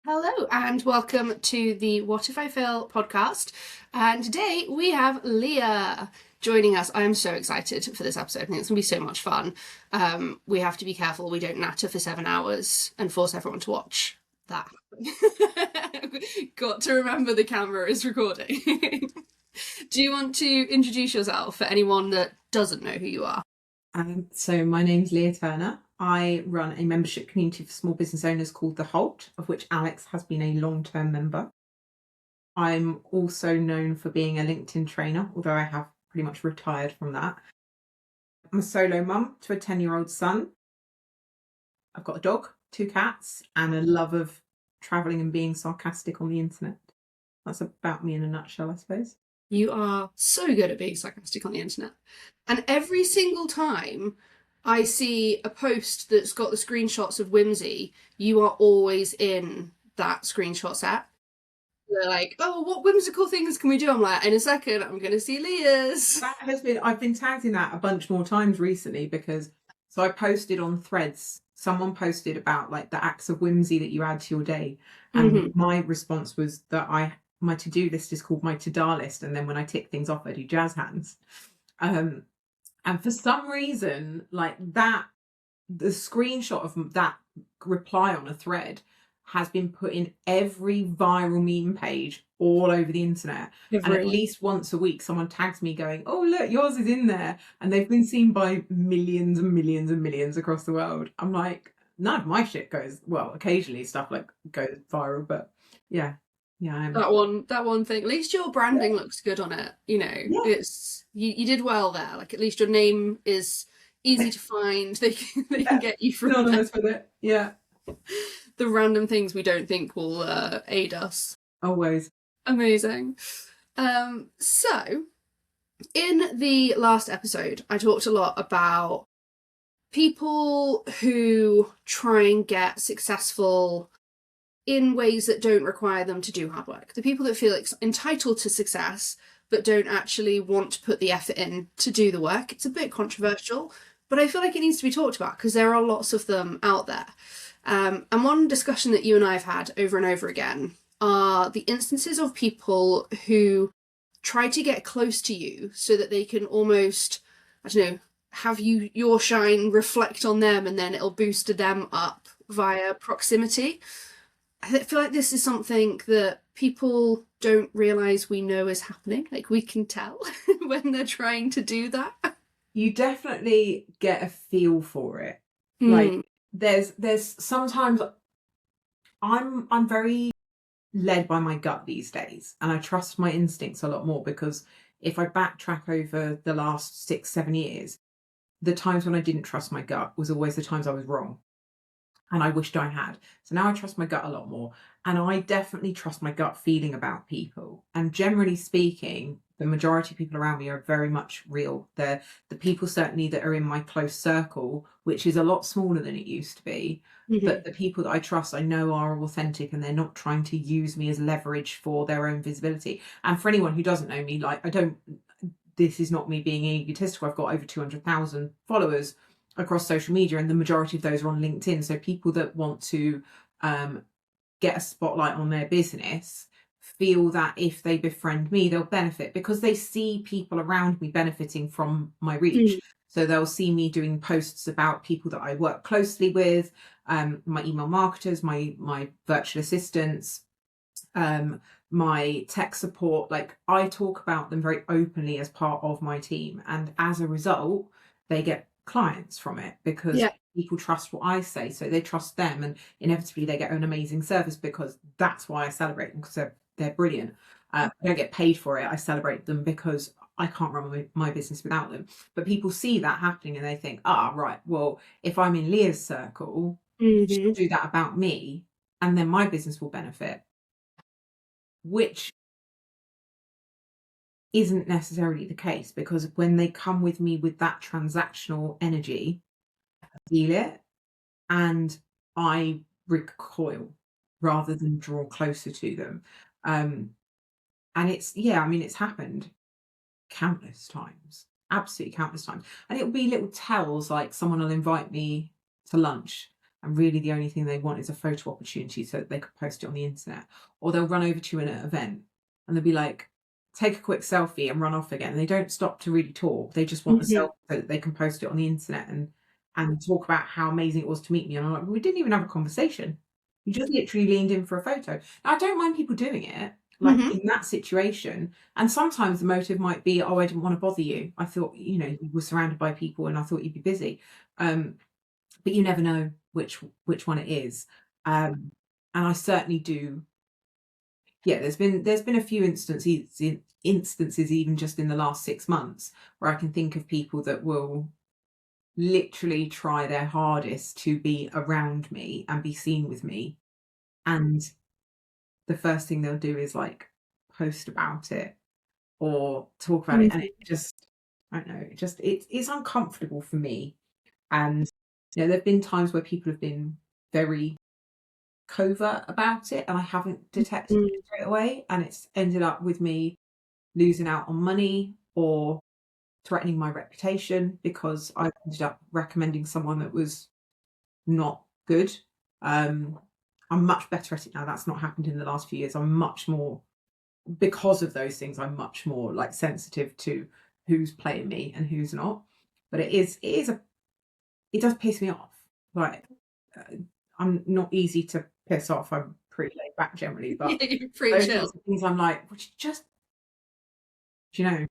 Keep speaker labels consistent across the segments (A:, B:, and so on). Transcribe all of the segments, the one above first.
A: Hello and welcome to the What If I Fail podcast. And today we have Lea joining us. I am so excited for this episode. I think it's going to be so much fun. We have to be careful we don't natter for 7 hours and force everyone to watch that. Got to remember the camera is recording. Do you want to introduce yourself for anyone that doesn't know who you are?
B: So my name's Lea Turner. I run a membership community for small business owners called The Halt, of which Alex has been a long-term member. I'm also known for being a LinkedIn trainer, although I have pretty much retired from that. I'm a solo mum to a 10-year-old son. I've got a dog, 2 cats, and a love of traveling and being sarcastic on the internet. That's about me in a nutshell, I suppose.
A: You are so good at being sarcastic on the internet. And every single time I see a post that's got the screenshots of Whimsy, you are always in that screenshot set. They're like, oh, what whimsical things can we do? I'm like, in a second, I'm going to see Leah's.
B: I've been tagged in that a bunch more times recently because, so I posted on Threads, someone posted about like the acts of whimsy that you add to your day. And my response was that my to-do list is called my to-da list. And then when I tick things off, I do jazz hands. And for some reason, like that, the screenshot of that reply on a thread has been put in every viral meme page all over the internet. And at least once a week, someone tags me going, oh, look, yours is in there. And they've been seen by millions and millions and millions across the world. I'm like, none of my shit goes, well, occasionally stuff like goes viral, but yeah. Yeah,
A: that one thing. At least your branding looks good on it. You know, it's you did well there. Like at least your name is easy to find. They can get you from
B: anonymous with it. Yeah.
A: The random things we don't think will aid us.
B: Always.
A: Amazing. So in the last episode, I talked a lot about people who try and get successful in ways that don't require them to do hard work. The people that feel entitled to success but don't actually want to put the effort in to do the work. It's a bit controversial, but I feel like it needs to be talked about because there are lots of them out there. And one discussion that you and I have had over and over again are the instances of people who try to get close to you so that they can almost, I don't know, have your shine reflect on them and then it'll boost them up via proximity. I feel like this is something that people don't realise we know is happening. Like we can tell when they're trying to do that.
B: You definitely get a feel for it. Like there's sometimes I'm very led by my gut these days, and I trust my instincts a lot more because if I backtrack over the last 6-7 years, the times when I didn't trust my gut was always the times I was wrong. And I wished I had. So now I trust my gut a lot more. And I definitely trust my gut feeling about people. And generally speaking, the majority of people around me are very much real. They're the people certainly that are in my close circle, which is a lot smaller than it used to be. But the people that I trust, I know are authentic and they're not trying to use me as leverage for their own visibility. And for anyone who doesn't know me, like this is not me being egotistical. I've got over 200,000 followers across social media, and the majority of those are on LinkedIn. So people that want to get a spotlight on their business feel that if they befriend me, they'll benefit because they see people around me benefiting from my reach. So they'll see me doing posts about people that I work closely with, my email marketers, my virtual assistants, my tech support. Like I talk about them very openly as part of my team. And as a result, they get clients from it because people trust what I say, so they trust them, and inevitably they get an amazing service because that's why I celebrate them, because they're brilliant. I don't get paid for it. I celebrate them because I can't run my business without them. But people see that happening and they think, right, well, if I'm in Leah's circle, she'll do that about me and then my business will benefit, which isn't necessarily the case, because when they come with me with that transactional energy, I feel it and I recoil rather than draw closer to them. And it's happened countless times, absolutely countless times. And it'll be little tells, like someone will invite me to lunch and really the only thing they want is a photo opportunity so that they could post it on the internet. Or they'll run over to you in an event and they'll be like, take a quick selfie and run off again. They don't stop to really talk. They just want the selfie so that they can post it on the internet and talk about how amazing it was to meet me. And I'm like, we didn't even have a conversation. You just literally leaned in for a photo. Now, I don't mind people doing it, like in that situation. And sometimes the motive might be, oh, I didn't want to bother you. I thought, you know, you were surrounded by people and I thought you'd be busy. But you never know which one it is. And I certainly do. Yeah, there's been a few instances even just in the last 6 months where I can think of people that will literally try their hardest to be around me and be seen with me, and the first thing they'll do is like post about it or talk about it, and it just, I don't know, it's uncomfortable for me. And you know, there have been times where people have been very covert about it and I haven't detected it straight away, and it's ended up with me losing out on money or threatening my reputation because I ended up recommending someone that was not good. I'm much better at it now. That's not happened in the last few years. I'm much more, because of those things, I'm much more like sensitive to who's playing me and who's not. But it does piss me off. Like, I'm not easy to piss off. I'm pretty laid back generally, but
A: You're pretty chill.
B: Things I'm like, would you just, do you know?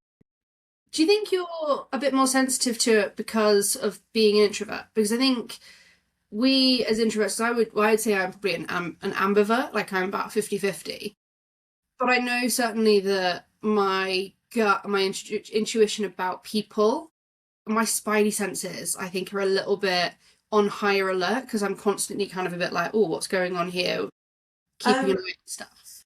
A: Do you think you're a bit more sensitive to it because of being an introvert? Because I think we as introverts, I'd say I'm probably an ambivert, like I'm about 50-50. But I know certainly that my gut, my intuition about people, my spidey senses, I think are a little bit on higher alert because I'm constantly kind of a bit like, oh, what's going on here? Keeping an eye on stuff.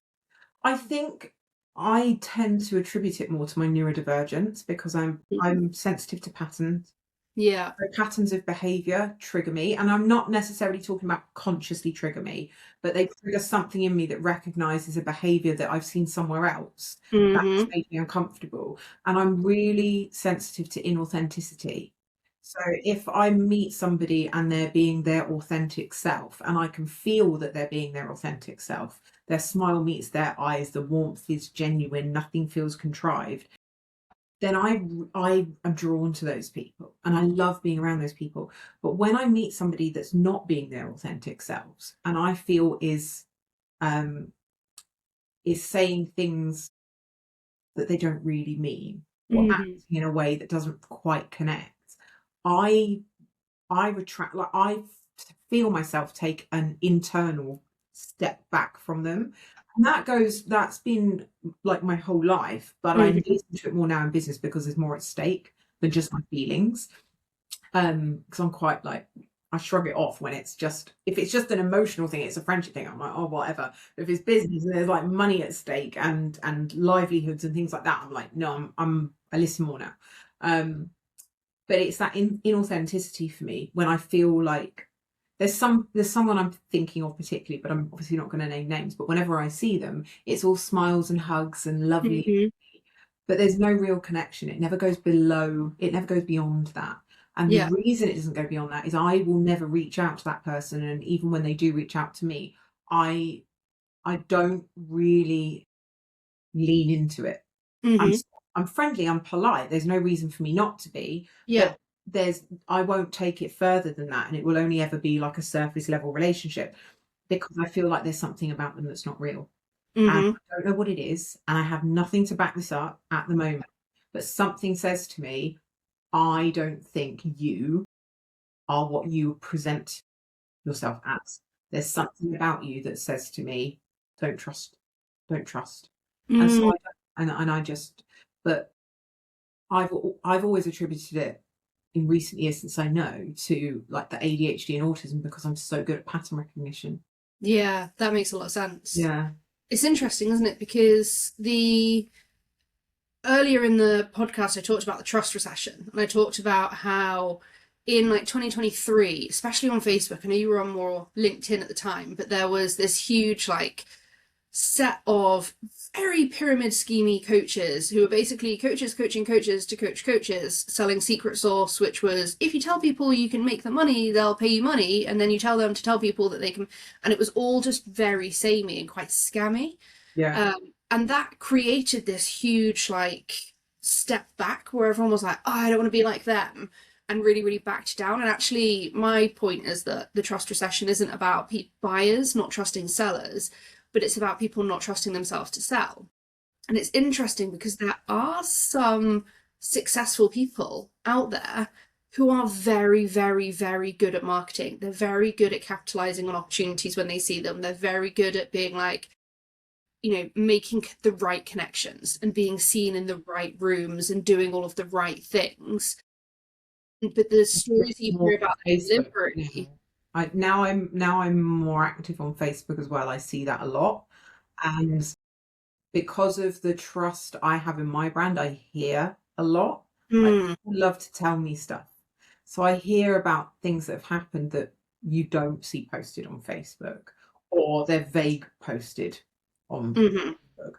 B: I think I tend to attribute it more to my neurodivergence because I'm sensitive to patterns.
A: Yeah.
B: So patterns of behavior trigger me, and I'm not necessarily talking about consciously trigger me, but they trigger something in me that recognizes a behavior that I've seen somewhere else that has made me uncomfortable. And I'm really sensitive to inauthenticity. So if I meet somebody and they're being their authentic self, and I can feel that they're being their authentic self, their smile meets their eyes, the warmth is genuine, nothing feels contrived, then I am drawn to those people and I love being around those people. But when I meet somebody that's not being their authentic selves and I feel is saying things that they don't really mean or acting in a way that doesn't quite connect, I retract, like I feel myself take an internal step back from them. And that's been like my whole life, but I listen to it more now in business because there's more at stake than just my feelings. Because I'm quite like, I shrug it off when it's just, if it's just an emotional thing, it's a friendship thing, I'm like, oh, whatever. But if it's business and there's like money at stake and livelihoods and things like that, I'm like, no, I listen more now. But it's that inauthenticity for me when I feel like there's someone I'm thinking of particularly, but I'm obviously not going to name names, but whenever I see them, it's all smiles and hugs and lovely, but there's no real connection. It never goes beyond that. And the reason it doesn't go beyond that is I will never reach out to that person. And even when they do reach out to me, I don't really lean into it. I'm friendly, I'm polite. There's no reason for me not to be.
A: Yeah.
B: But I won't take it further than that, and it will only ever be like a surface level relationship because I feel like there's something about them that's not real. And I don't know what it is, and I have nothing to back this up at the moment. But something says to me, I don't think you are what you present yourself as. There's something about you that says to me, don't trust. And so I just, but I've always attributed it in recent years since I know to like the ADHD and autism because I'm so good at pattern recognition.
A: Yeah, that makes a lot of sense.
B: Yeah.
A: It's interesting, isn't it? Because earlier in the podcast, I talked about the trust recession, and I talked about how in like 2023, especially on Facebook, I know you were on more LinkedIn at the time, but there was this huge like set of very pyramid schemey coaches who were basically coaches coaching coaches to coach coaches, selling secret sauce, which was if you tell people you can make them money, they'll pay you money, and then you tell them to tell people that they can, and it was all just very samey and quite scammy.
B: Yeah.
A: And that created this huge like step back where everyone was like, oh, I don't want to be like them, and really, really backed down. And actually, my point is that the trust recession isn't about buyers not trusting sellers, but it's about people not trusting themselves to sell. And it's interesting because there are some successful people out there who are very, very, very good at marketing. They're very good at capitalizing on opportunities when they see them. They're very good at being like, making the right connections and being seen in the right rooms and doing all of the right things. But the stories you hear about
B: Facebook
A: delivery.
B: now I'm more active on Facebook as well. I see that a lot. And because of the trust I have in my brand, I hear a lot. Like, people love to tell me stuff. So I hear about things that have happened that you don't see posted on Facebook, or they're vague posted on Facebook.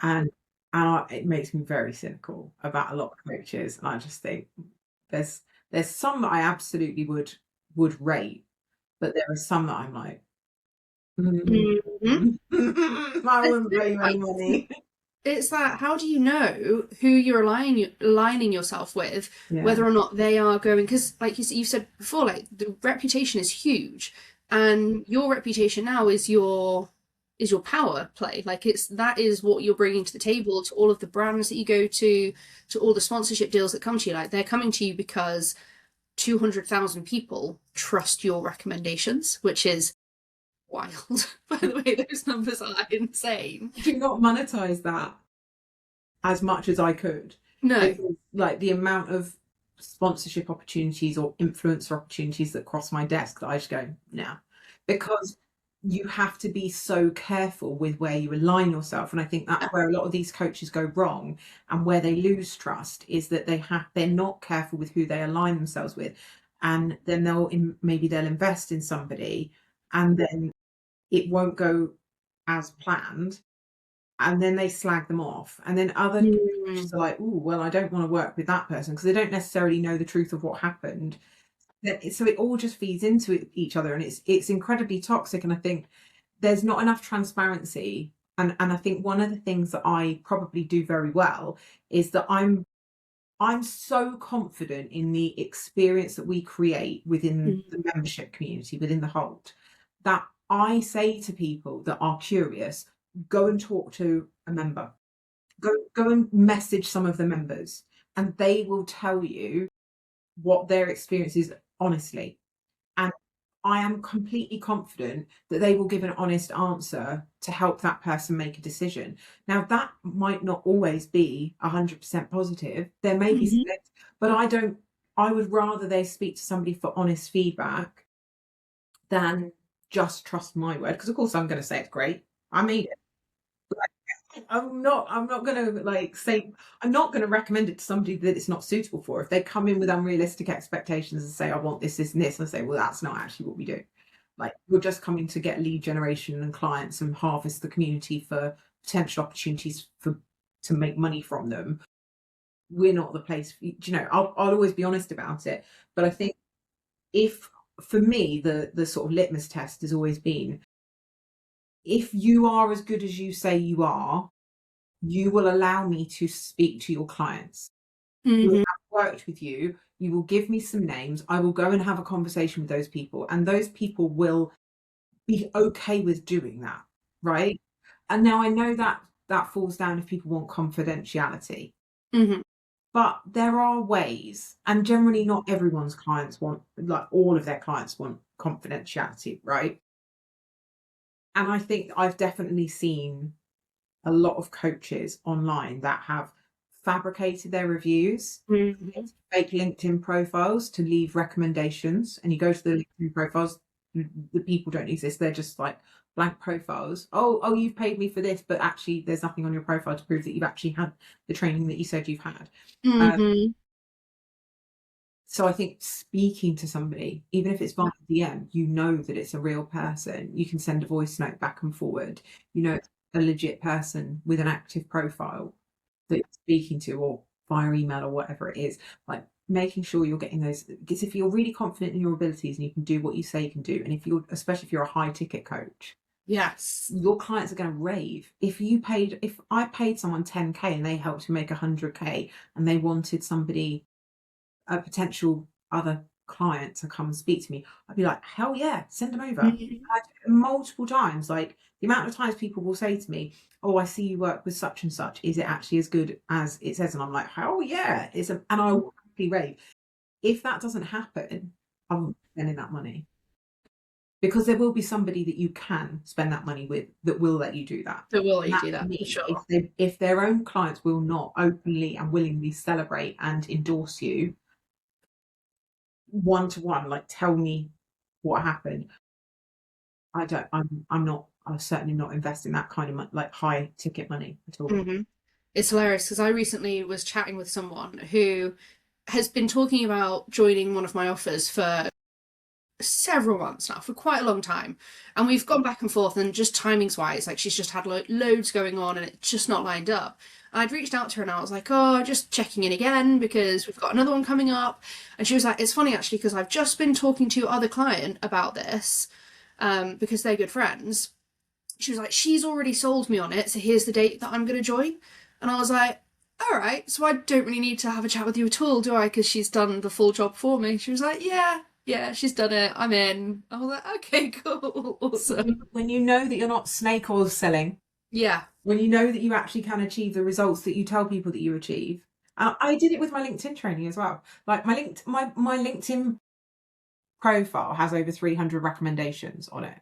B: And it makes me very cynical about a lot of coaches. And I just think there's some that I absolutely would rate, but there are some that I'm like,
A: Mm-hmm.
B: I wouldn't pay you any money.
A: It's that how do you know who you're aligning yourself with,
B: Yeah.
A: whether or not they are going, because like you said before, like the reputation is huge, and your reputation now is your power play. Like that is what you're bringing to the table, to all of the brands that you go to all the sponsorship deals that come to you. Like they're coming to you because 200,000 people trust your recommendations, which is wild. By the way, those numbers are insane.
B: I could not monetize that as much as I could.
A: No.
B: Because, like, the amount of sponsorship opportunities or influencer opportunities that cross my desk that I just go, nah. Because you have to be so careful with where you align yourself. And I think that's where a lot of these coaches go wrong, and where they lose trust is that they're not careful with who they align themselves with. And then maybe they'll invest in somebody, and then it won't go as planned, and then they slag them off, and then other coaches are like, oh, well, I don't want to work with that person, because they don't necessarily know the truth of what happened. So it all just feeds into each other, and it's incredibly toxic. And I think there's not enough transparency, and I think one of the things that I probably do very well is that I'm so confident in the experience that we create within the membership community, within the Halt, that I say to people that are curious, go and talk to a member, go and message some of the members, and they will tell you what their experience is honestly. And I am completely confident that they will give an honest answer to help that person make a decision. Now, that might not always be 100% positive. There may be split, but I would rather they speak to somebody for honest feedback than just trust my word. Because of course I'm going to say it's great. I made it. I'm not going to say, I'm not going to recommend it to somebody that it's not suitable for. If they come in with unrealistic expectations and say, I want this, this, and this, and I say, well, that's not actually what we do. Like, we're just coming to get lead generation and clients and harvest the community for potential opportunities to make money from them. We're not the place, I'll always be honest about it. But I think for me, the sort of litmus test has always been, if you are as good as you say you are, you will allow me to speak to your clients. You will have worked with you. You will give me some names. I will go and have a conversation with those people, and those people will be okay with doing that, right? And now I know that falls down if people want confidentiality. But there are ways, and generally not everyone's clients want, like all of their clients want confidentiality, right? And I think I've definitely seen a lot of coaches online that have fabricated their reviews, fake LinkedIn profiles to leave recommendations. And you go to the LinkedIn profiles, the people don't exist. They're just like blank profiles. Oh, you've paid me for this, but actually there's nothing on your profile to prove that you've actually had the training that you said you've had. So I think speaking to somebody, even if it's via DM, you know that it's a real person. You can send a voice note back and forward. a legit person with an active profile that you're speaking to, or via email or whatever it is, like making sure you're getting those, because if you're really confident in your abilities and you can do what you say you can do, and if you're, especially if you're a high ticket coach,
A: Yes.
B: your clients are going to rave. If I paid someone 10K and they helped me make 100K, and they wanted somebody, a potential other client, to come and speak to me, I'd be like, hell yeah, send them over.
A: Mhm.
B: Multiple times, like the amount of times people will say to me, oh, I see you work with such and such, is it actually as good as it says? And I'm like, hell yeah, and I will happily rave. If that doesn't happen, I won't be spending that money, because there will be somebody that you can spend that money with that will let you do that.
A: So will
B: And
A: you
B: that,
A: do
B: for
A: that for
B: me,
A: sure?
B: if their own clients will not openly and willingly celebrate and endorse you one to one, like tell me what happened, I'm certainly not investing that kind of like high ticket money at all.
A: Hmm. It's hilarious because I recently was chatting with someone who has been talking about joining one of my offers for several months now, for quite a long time. And we've gone back and forth, and just timings wise, like she's just had loads going on and it's just not lined up. And I'd reached out to her and I was like, oh, just checking in again because we've got another one coming up. And she was like, it's funny actually because I've just been talking to your other client about this because they're good friends. She was like, she's already sold me on it, so here's the date that I'm going to join. And I was like, all right, so I don't really need to have a chat with you at all, do I? Because she's done the full job for me. She was like, yeah, she's done it. I'm in. I was like, okay, cool, awesome.
B: When you know that you're not snake oil selling,
A: Yeah.
B: when you know that you actually can achieve the results that you tell people that you achieve. I did it with my LinkedIn training as well. Like my LinkedIn profile has over 300 recommendations on it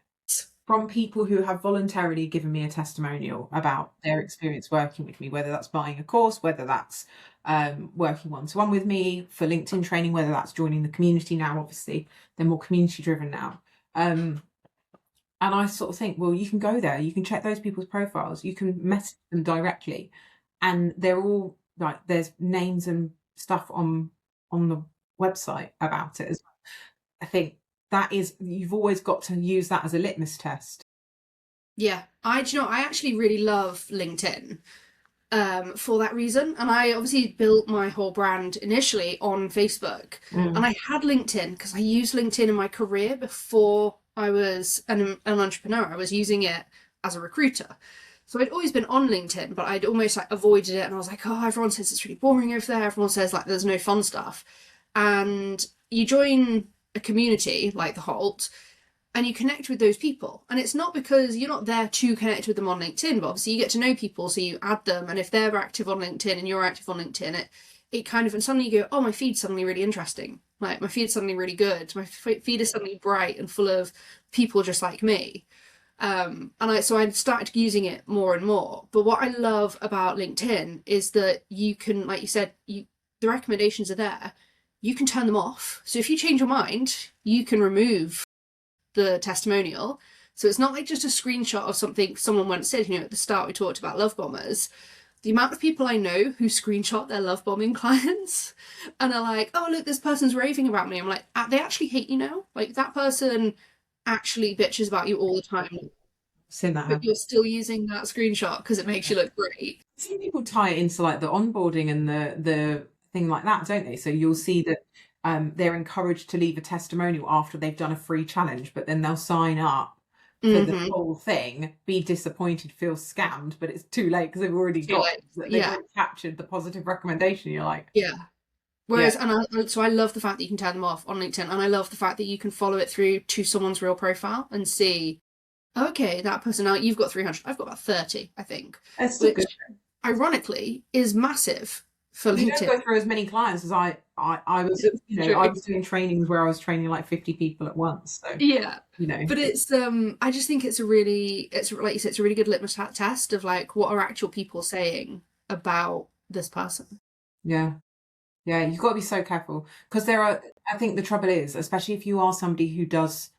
B: from people who have voluntarily given me a testimonial about their experience working with me, whether that's buying a course, whether that's working one-to-one with me for LinkedIn training, whether that's joining the community now. Obviously, they're more community driven now. And I sort of think, well, you can go there, you can check those people's profiles, you can message them directly, and they're all like, there's names and stuff on the website about it as well. I think that is, you've always got to use that as a litmus test.
A: Yeah. I actually really love LinkedIn for that reason. And I obviously built my whole brand initially on Facebook. And I had LinkedIn because I used LinkedIn in my career before I was an entrepreneur. I was using it as a recruiter. So I'd always been on LinkedIn, but I'd almost like avoided it. And I was like, oh, everyone says it's really boring over there. Everyone says like there's no fun stuff. And you join a community like the Halt, and you connect with those people. And it's not because you're not there to connect with them on LinkedIn, but obviously you get to know people, so you add them. And if they're active on LinkedIn and you're active on LinkedIn, it kind of, and suddenly you go, oh, my feed's suddenly really interesting. Like my feed's suddenly really good. My feed is suddenly bright and full of people just like me. So I started using it more and more. But what I love about LinkedIn is that you can, like you said, the recommendations are there. You can turn them off. So if you change your mind, you can remove the testimonial. So it's not like just a screenshot of something someone once said. At the start we talked about love bombers. The amount of people I know who screenshot their love bombing clients and are like, oh, look, this person's raving about me. I'm like, they actually hate you now? Like, that person actually bitches about you all the time,
B: Seen that
A: but
B: happen.
A: you're still using that screenshot because it makes you look great.
B: Some people tie it into like the onboarding and the thing like that, don't they? So you'll see that they're encouraged to leave a testimonial after they've done a free challenge, but then they'll sign up for the whole thing, be disappointed, feel scammed, but it's too late because they've already
A: Too late.
B: they've
A: Yeah,
B: already captured the positive recommendation. You're like,
A: yeah.
B: yeah,
A: Whereas, so I love the fact that you can turn them off on LinkedIn, and I love the fact that you can follow it through to someone's real profile and see, okay, that person, now you've got 300, I've got about 30, I think,
B: it's still
A: which
B: good.
A: ironically is massive for
B: You don't
A: LinkedIn.
B: go through as many clients as I was,
A: True.
B: I was doing trainings where I was training like 50 people at once. So,
A: Yeah.
B: you know,
A: But it's I just think it's like you said, it's a really good litmus test of like what are actual people saying about this person.
B: yeah. Yeah, you've got to be so careful because I think the trouble is, especially if you are somebody who does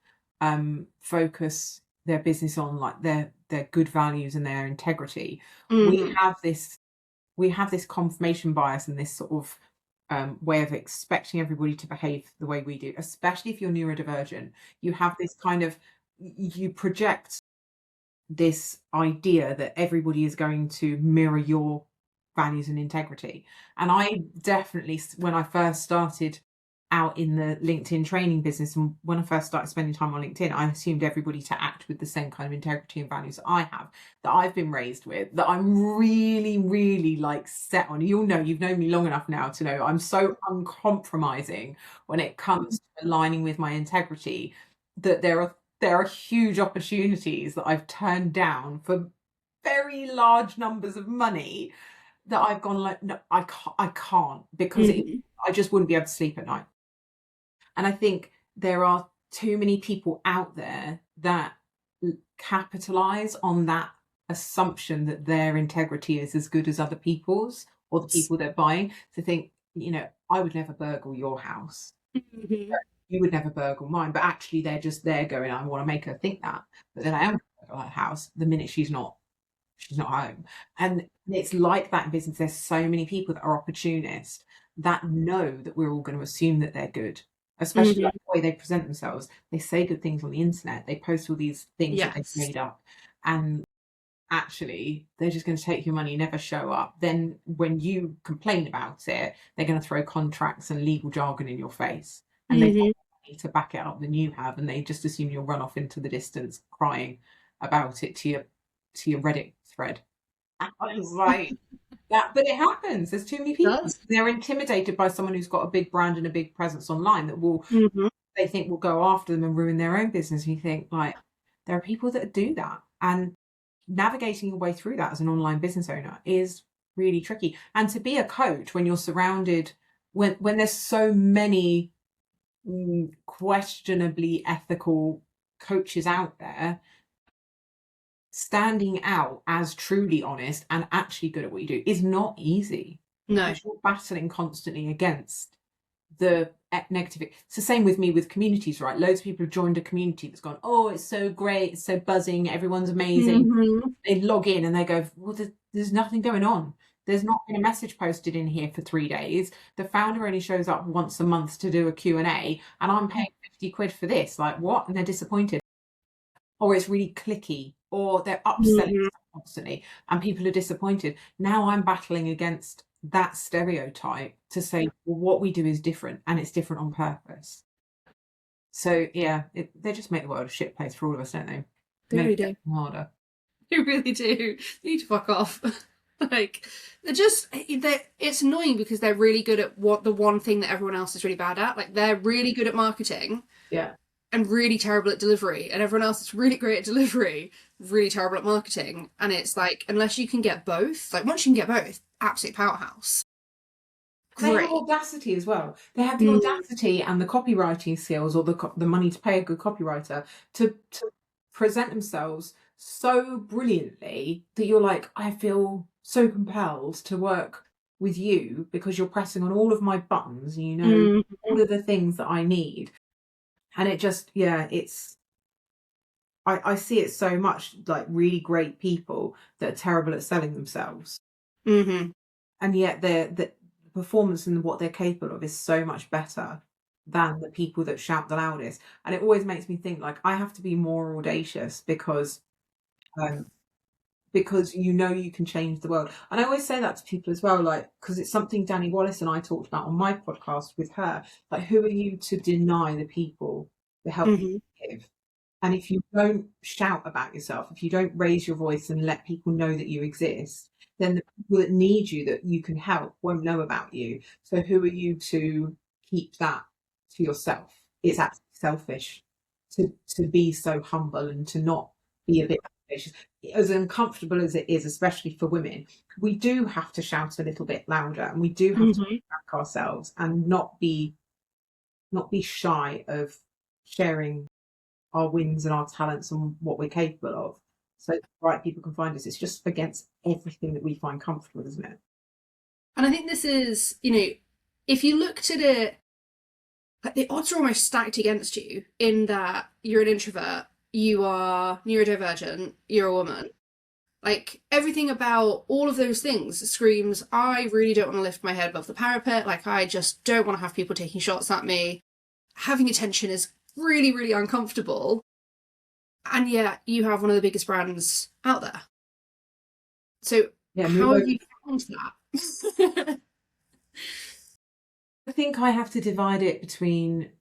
B: focus their business on like their good values and their integrity, we
A: Hmm.
B: have this confirmation bias and this sort of way of expecting everybody to behave the way we do, especially if you're neurodivergent. You have this kind of, you project this idea that everybody is going to mirror your values and integrity. And I definitely, when I first started out in the LinkedIn training business, and when I first started spending time on LinkedIn, I assumed everybody to act with the same kind of integrity and values that I have, that I've been raised with, that I'm really, really like set on. You'll know, you've known me long enough now to know I'm so uncompromising when it comes to aligning with my integrity, that there are huge opportunities that I've turned down for very large numbers of money, that I've gone like, no, I can't, because I just wouldn't be able to sleep at night. And I think there are too many people out there that capitalize on that assumption that their integrity is as good as other people's, or the people they're buying, to think, I would never burgle your house. You would never burgle mine, but actually they're just there going, I want to make her think that. But then I am going to burgle her house the minute she's not home. And it's like that in business. There's so many people that are opportunists that know that we're all going to assume that they're good, especially like the way they present themselves. They say good things on the internet. They post all these things that they've made up, and actually they're just going to take your money, never show up. Then when you complain about it, they're going to throw contracts and legal jargon in your face, and they've got money to back it up than you have, and they just assume you'll run off into the distance crying about it to your Reddit thread. I was like, that, but it happens. There's too many people. They're intimidated by someone who's got a big brand and a big presence online that will, they think will go after them and ruin their own business. And you think, like, there are people that do that, and navigating your way through that as an online business owner is really tricky. And to be a coach when you're surrounded, when there's so many questionably ethical coaches out there, standing out as truly honest and actually good at what you do is not easy.
A: No.
B: You're battling constantly against the negative. It's the same with me with communities, right? Loads of people have joined a community that's gone, oh, it's so great, it's so buzzing, everyone's amazing. They log in and they go, well, there's nothing going on. There's not been a message posted in here for 3 days. The founder only shows up once a month to do a Q&A, and I'm paying 50 quid for this. Like, what? And they're disappointed. Or it's really clicky, or they're upselling constantly, and people are disappointed. Now I'm battling against that stereotype to say, well, what we do is different, and it's different on purpose. So yeah, they just make the world a shit place for all of us, don't they?
A: They really do.
B: Harder.
A: They really do. They need to fuck off. Like, it's annoying because they're really good at the one thing that everyone else is really bad at. Like, they're really good at marketing.
B: Yeah.
A: And really terrible at delivery, and everyone else is really great at delivery, really terrible at marketing. And it's like, unless you can get both, like once you can get both, absolute powerhouse.
B: They have audacity as well. They have the audacity and the copywriting skills, or the money to pay a good copywriter to present themselves so brilliantly that you're like, I feel so compelled to work with you because you're pressing on all of my buttons, and you know all of the things that I need. And it just, it's, I see it so much, like really great people that are terrible at selling themselves. And yet the performance and what they're capable of is so much better than the people that shout the loudest. And it always makes me think, like, I have to be more audacious because you can change the world. And I always say that to people as well, like, because it's something Danny Wallace and I talked about on my podcast with her. Like, who are you to deny the people the help you give? And if you don't shout about yourself, if you don't raise your voice and let people know that you exist, then the people that need you, that you can help, won't know about you. So who are you to keep that to yourself? It's actually selfish to be so humble and to not be a bit audacious. As uncomfortable as it is, especially for women, we do have to shout a little bit louder, and we do have to back ourselves and not be shy of sharing our wins and our talents and what we're capable of, so the right people can find us. It's just against everything that we find comfortable, isn't it?
A: And I think this is, if you looked at it, like, the odds are almost stacked against you in that you're an introvert, you are neurodivergent, you're a woman. Like, everything about all of those things screams, I really don't want to lift my head above the parapet. Like, I just don't want to have people taking shots at me. Having attention is really, really uncomfortable. And yet you have one of the biggest brands out there. So
B: Yeah,
A: how have you found that?
B: I think I have to divide it between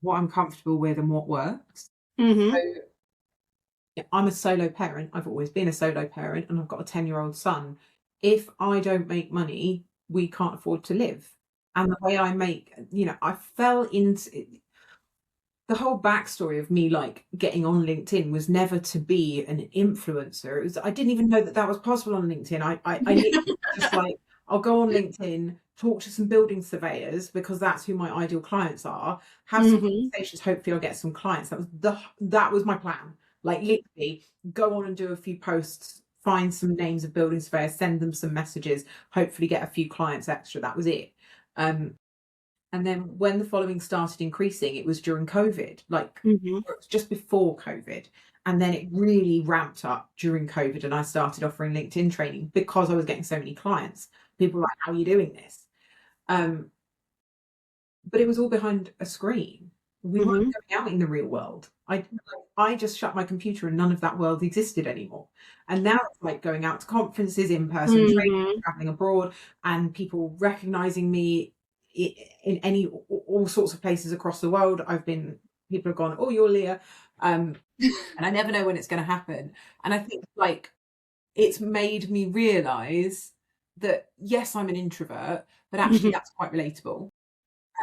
B: what I'm comfortable with and what works.
A: Mm-hmm.
B: So yeah, I'm a solo parent. I've always been a solo parent, and I've got a 10-year-old son. If I don't make money, we can't afford to live. And the way I make, I fell into the whole backstory of me like getting on LinkedIn was never to be an influencer. It was, I didn't even know that that was possible on LinkedIn. I literally just like, I'll go on LinkedIn, talk to some building surveyors because that's who my ideal clients are, have some
A: Mm-hmm.
B: conversations, hopefully I'll get some clients. That was my plan. Like literally go on and do a few posts, find some names of building surveyors, send them some messages, hopefully get a few clients extra. That was it. And then when the following started increasing, it was during COVID, like
A: Mm-hmm.
B: it was just before COVID. And then it really ramped up during COVID. And I started offering LinkedIn training because I was getting so many clients. People were like, how are you doing this? Um, but it was all behind a screen. We weren't
A: Mm-hmm.
B: going out in the real world. I just shut my computer and none of that world existed anymore. And now it's like going out to conferences, in-person training,
A: Mm-hmm.
B: traveling abroad, and people recognizing me in any all sorts of places across the world. People have gone, oh, you're Lea. And I never know when it's going to happen. And I think like it's made me realize that yes, I'm an introvert, but actually
A: Mm-hmm.
B: that's quite relatable.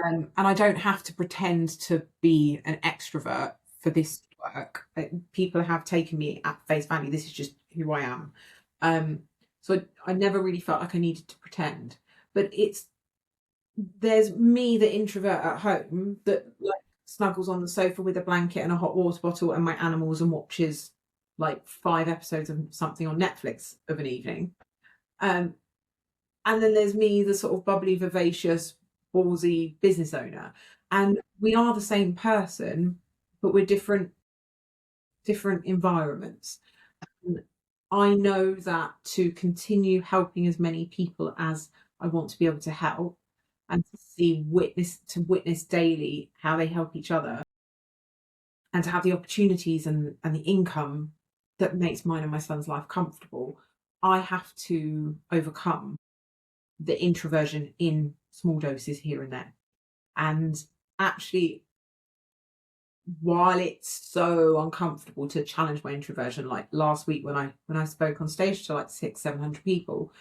B: And I don't have to pretend to be an extrovert for this to work. People have taken me at face value. This is just who I am. So I never really felt like I needed to pretend. But there's me, the introvert at home, that like snuggles on the sofa with a blanket and a hot water bottle and my animals and watches like 5 episodes of something on Netflix of an evening. Um, and then there's me, the sort of bubbly, vivacious, ballsy business owner. And we are the same person, but we're different environments. And I know that to continue helping as many people as I want to be able to help and to witness daily how they help each other and to have the opportunities and the income that makes mine and my son's life comfortable, I have to overcome the introversion in small doses here and there. And actually, while it's so uncomfortable to challenge my introversion, like last week when I spoke on stage to like 600-700 people,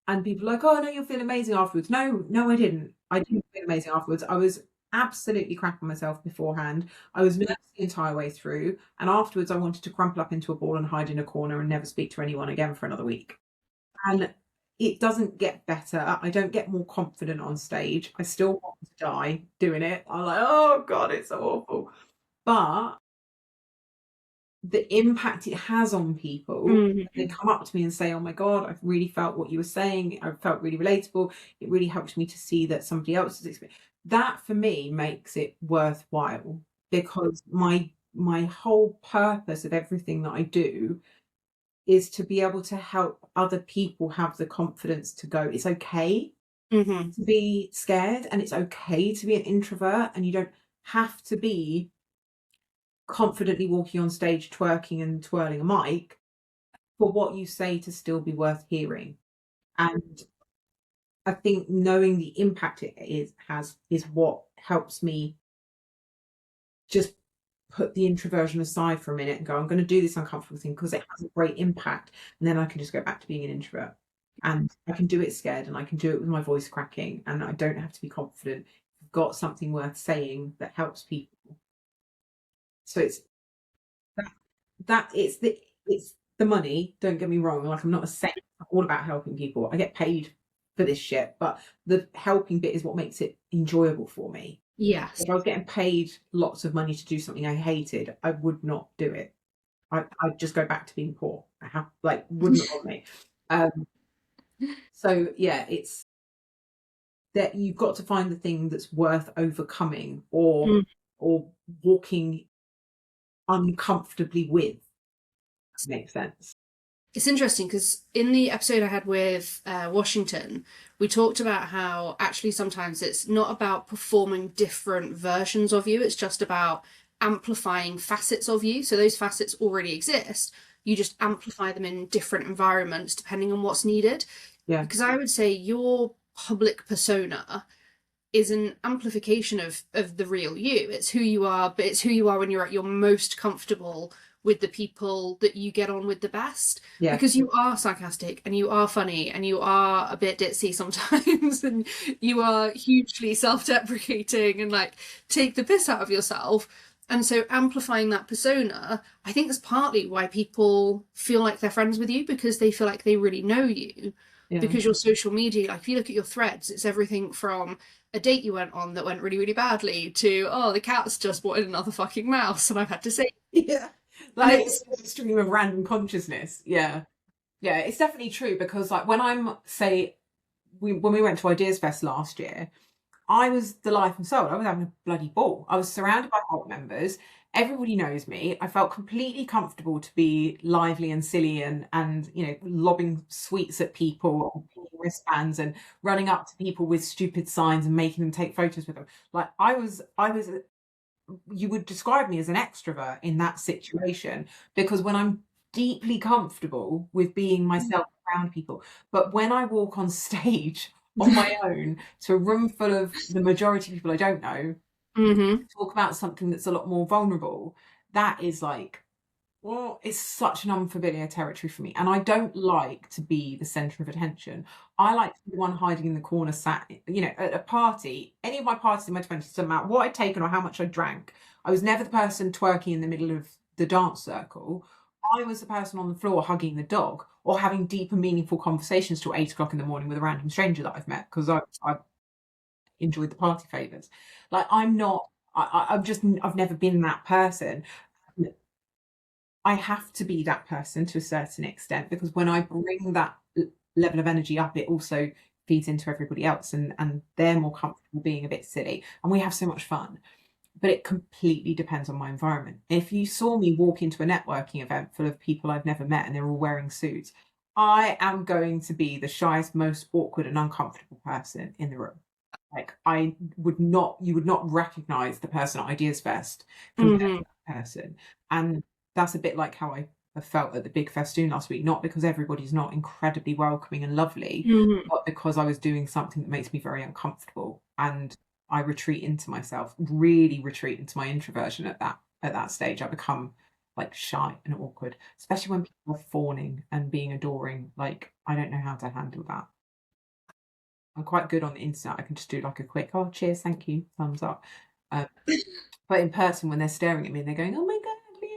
B: and people were like, oh no, you'll feel amazing afterwards. No, I didn't. I didn't feel amazing afterwards. I was absolutely crapping myself beforehand. I was nervous the entire way through, and afterwards I wanted to crumple up into a ball and hide in a corner and never speak to anyone again for another week. And it doesn't get better. I don't get more confident on stage. I still want to die doing it. I'm like, oh God, it's so awful. But the impact it has on people, they
A: Mm-hmm.
B: come up to me and say, oh my God, I've really felt what you were saying. I felt really relatable. It really helped me to see that somebody else's experience. That for me makes it worthwhile because my whole purpose of everything that I do is to be able to help other people have the confidence to go, it's okay
A: Mm-hmm.
B: to be scared and it's okay to be an introvert, and you don't have to be confidently walking on stage twerking and twirling a mic for what you say to still be worth hearing. And I think knowing the impact is what helps me just put the introversion aside for a minute and go, I'm going to do this uncomfortable thing because it has a great impact. And then I can just go back to being an introvert. And I can do it scared and I can do it with my voice cracking and I don't have to be confident. I've got something worth saying that helps people. So it's that, it's the money, don't get me wrong. Like I'm not a set, I'm all about helping people. I get paid for this shit, but the helping bit is what makes it enjoyable for me.
A: Yes.
B: If I was getting paid lots of money to do something I hated, I would not do it. I'd just go back to being poor. I have like wouldn't want me. So yeah, it's that you've got to find the thing that's worth overcoming or walking uncomfortably with. Makes sense.
A: It's interesting because in the episode I had with Washington, we talked about how actually sometimes it's not about performing different versions of you, it's just about amplifying facets of you. So those facets already exist. You just amplify them in different environments depending on what's needed.
B: Yeah.
A: Because I would say your public persona is an amplification of the real you. It's who you are, but it's who you are when you're at your most comfortable with the people that you get on with the best.
B: Yeah.
A: Because you are sarcastic and you are funny and you are a bit ditzy sometimes and you are hugely self-deprecating and like take the piss out of yourself. And so amplifying that persona, I think is partly why people feel like they're friends with you, because they feel like they really know you.
B: Yeah.
A: Because your social media, like if you look at your threads, it's everything from a date you went on that went really, really badly to, oh, the cat's just wanted another fucking mouse and I've had to say.
B: Yeah. Like it's a stream of random consciousness. Yeah. Yeah, it's definitely true, because like when I'm, say, when we went to Ideas Fest last year, I was the life and soul. I was having a bloody ball. I was surrounded by cult members. Everybody knows me. I felt completely comfortable to be lively and silly and you know, lobbing sweets at people, wristbands, and running up to people with stupid signs and making them take photos with them. Like I was. You would describe me as an extrovert in that situation, because when I'm deeply comfortable with being myself around people, but when I walk on stage on my own to a room full of the majority of people I don't know, talk about something that's a lot more vulnerable, that is like, well, it's such an unfamiliar territory for me. And I don't like to be the centre of attention. I like to be the one hiding in the corner, sat, you know, at a party. Any of my parties in my 20s, doesn't matter what I'd taken or how much I drank, I was never the person twerking in the middle of the dance circle. I was the person on the floor hugging the dog or having deep and meaningful conversations till 8 o'clock in the morning with a random stranger that I've met, because I enjoyed the party favours. Like I'm not, I've never been that person. I have to be that person to a certain extent, because when I bring that level of energy up, it also feeds into everybody else, and they're more comfortable being a bit silly, and we have so much fun. But it completely depends on my environment. If you saw me walk into a networking event full of people I've never met and they're all wearing suits, I am going to be the shyest, most awkward and uncomfortable person in the room. Like you would not recognize the person at Ideas Fest compared to that person. And that's a bit like how I felt at the big festoon last week, not because everybody's not incredibly welcoming and lovely, but because I was doing something that makes me very uncomfortable, and I retreat into myself, really retreat into my introversion at that stage. I become like shy and awkward, especially when people are fawning and being adoring. Like I don't know how to handle that. I'm quite good on the internet. I can just do like a quick, oh, cheers, thank you, thumbs up. But in person, when they're staring at me and they're going, oh my God, Lea.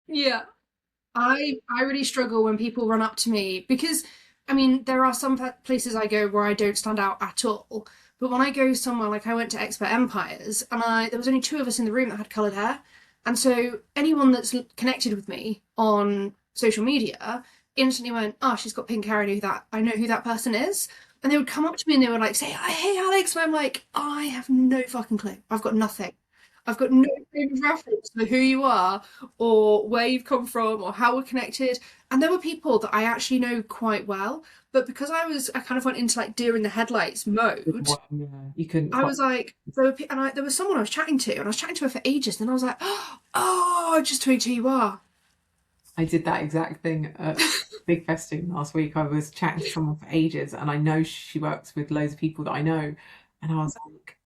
A: Yeah. I really struggle when people run up to me because, I mean, there are some places I go where I don't stand out at all. But when I go somewhere, like I went to Expert Empires, and there was only two of us in the room that had coloured hair, and so anyone that's connected with me on social media instantly went, "Oh, she's got pink hair. I know who that person is." And they would come up to me and they would like say, "Hey, Alex," and I'm like, "I have no fucking clue. I've got nothing. I've got no frame of reference for who you are or where you've come from or how we're connected." And there were people that I actually know quite well, but because I kind of went into like deer in the headlights mode.
B: Yeah, you couldn't.
A: I was like, there was someone I was chatting to, and I was chatting to her for ages, and I was like, oh, just twigged who you are.
B: I did that exact thing at Big Festoon last week. I was chatting to someone for ages, and I know she works with loads of people that I know, and I was like,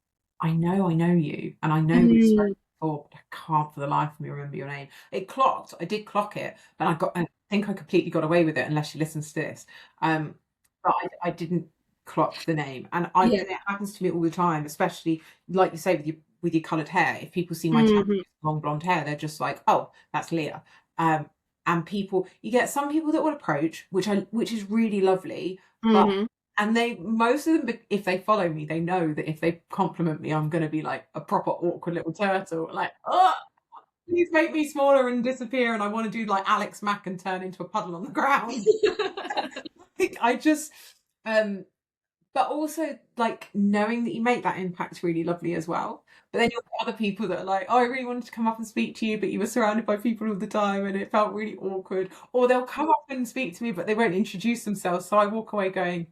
B: I know you, and I know we've spoken before, but I can't for the life of me remember your name. I did clock it, but I think I completely got away with it, unless she listens to this. But I didn't clock the name, and it happens to me all the time, especially like you say with your coloured hair. If people see my long blonde hair, they're just like, oh, that's Lea. And you get some people that will approach, which is really lovely, but and most of them, if they follow me, they know that if they compliment me, I'm going to be like a proper awkward little turtle, like, oh, please make me smaller and disappear, and I want to do like Alex Mack and turn into a puddle on the ground. I just, but also like knowing that you make that impact's really lovely as well. But then you've got other people that are like, oh, I really wanted to come up and speak to you, but you were surrounded by people all the time and it felt really awkward. Or they'll come up and speak to me, but they won't introduce themselves. So I walk away going,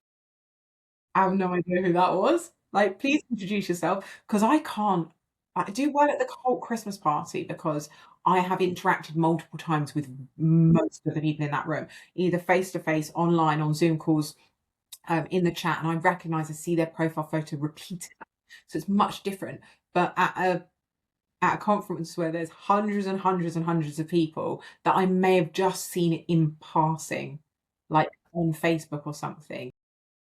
B: I have no idea who that was. Like, please introduce yourself, because I can't. I do well at the whole Christmas party because I have interacted multiple times with most of the people in that room, either face to face, online, on Zoom calls, in the chat, and I recognise and see their profile photo repeatedly. So it's much different. But at a conference where there's hundreds and hundreds and hundreds of people that I may have just seen it in passing, like on Facebook or something,